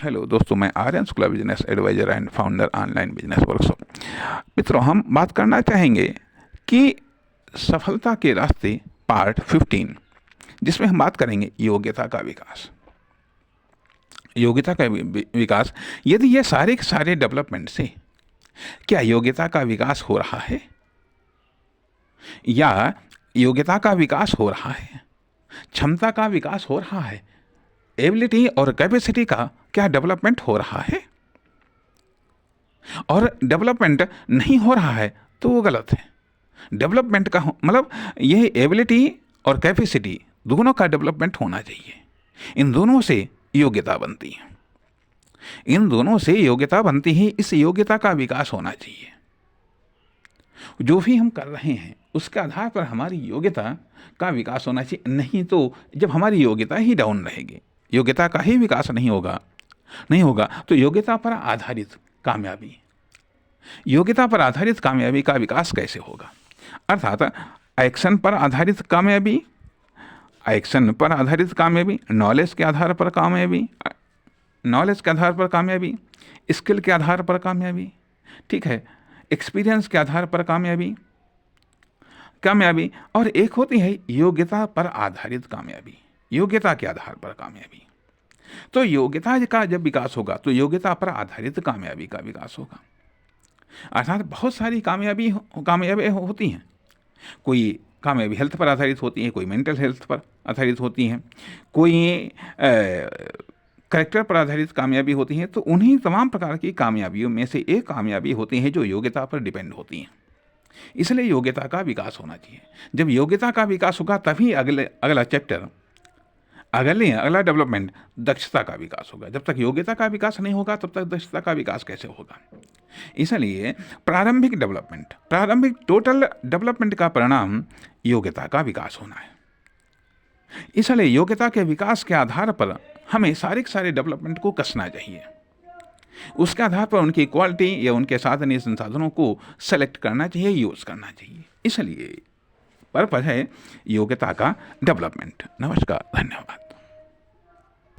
Hello दोस्तों, मैं Aryan Shukla, business adviser and founder online business workshop. मित्रों, हम बात करना चाहेंगे कि सफलता के रास्ते पार्ट 15, जिसमें हम बात करेंगे योग्यता का विकास। योग्यता का विकास, यदि ये सारे के सारे डेवलपमेंट से क्या योग्यता का विकास हो रहा है या योग्यता का विकास हो रहा है, क्षमता का विकास हो रहा है, एबिलिटी और कैपेसिटी का क्या डेवलपमेंट हो रहा है, और डेवलपमेंट नहीं हो रहा है तो वो गलत है। डेवलपमेंट का मतलब यह एबिलिटी और कैपेसिटी दोनों का डेवलपमेंट होना चाहिए। इन दोनों से योग्यता बनती है, इन दोनों से योग्यता बनती है। इस योग्यता का विकास होना चाहिए। जो भी हम कर रहे हैं उसके आधार पर हमारी योग्यता का विकास होना चाहिए। नहीं तो जब हमारी योग्यता ही डाउन रहेगी, योग्यता का ही विकास नहीं होगा तो योग्यता पर आधारित कामयाबी का विकास कैसे होगा। अर्थात एक्शन पर आधारित कामयाबी, नॉलेज के आधार पर कामयाबी, स्किल के आधार पर कामयाबी, ठीक है, एक्सपीरियंस के आधार पर कामयाबी, और एक होती है योग्यता पर आधारित कामयाबी, योग्यता के आधार पर कामयाबी। तो योग्यता का जब विकास होगा तो योग्यता पर आधारित कामयाबी का विकास होगा। अर्थात बहुत सारी कामयाबी होती हैं। कोई कामयाबी हेल्थ पर आधारित होती है, कोई मेंटल हेल्थ पर आधारित होती हैं, कोई कैरेक्टर पर आधारित कामयाबी होती हैं। तो उन्हीं तमाम प्रकार की कामयाबियों में से एक कामयाबी होती हैं जो योग्यता पर डिपेंड होती हैं। इसलिए योग्यता का विकास होना चाहिए। जब योग्यता का विकास होगा तभी अगला डेवलपमेंट दक्षता का विकास होगा। जब तक योग्यता का विकास नहीं होगा तब तक दक्षता का विकास कैसे होगा। इसलिए प्रारंभिक टोटल डेवलपमेंट का परिणाम योग्यता का विकास होना है। इसलिए योग्यता के विकास के आधार पर हमें सारे डेवलपमेंट को कसना चाहिए। उसके आधार पर उनकी क्वालिटी या उनके साधन संसाधनों को सेलेक्ट करना चाहिए, यूज करना चाहिए। इसलिए पर्पज है योग्यता का डेवलपमेंट। नमस्कार, धन्यवाद।